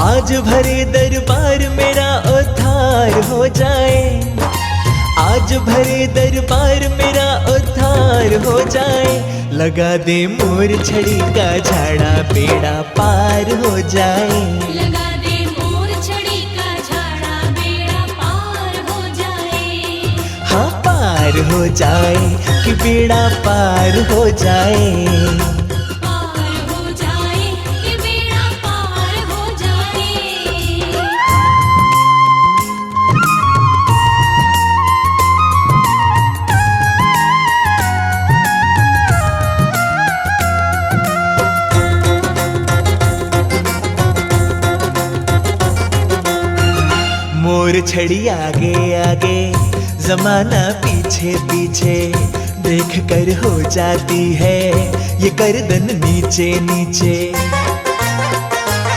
आज भरे दरबार मेरा उद्धार हो जाए, आज भरे दरबार मेरा उद्धार हो जाए। लगा दे मोर छड़ी का झाड़ा बेड़ा पार हो जाए, लगा दे मोर छड़ी का झाड़ा बेड़ा पार हो जाए। हाँ पार हो जाए कि बेड़ा पार हो जाए, पार हो जाए कि बेड़ा पार हो जाए। मोर छड़ी आगे आगे जमाना पीछे पीछे, देख कर हो जाती है ये गर्दन नीचे नीचे।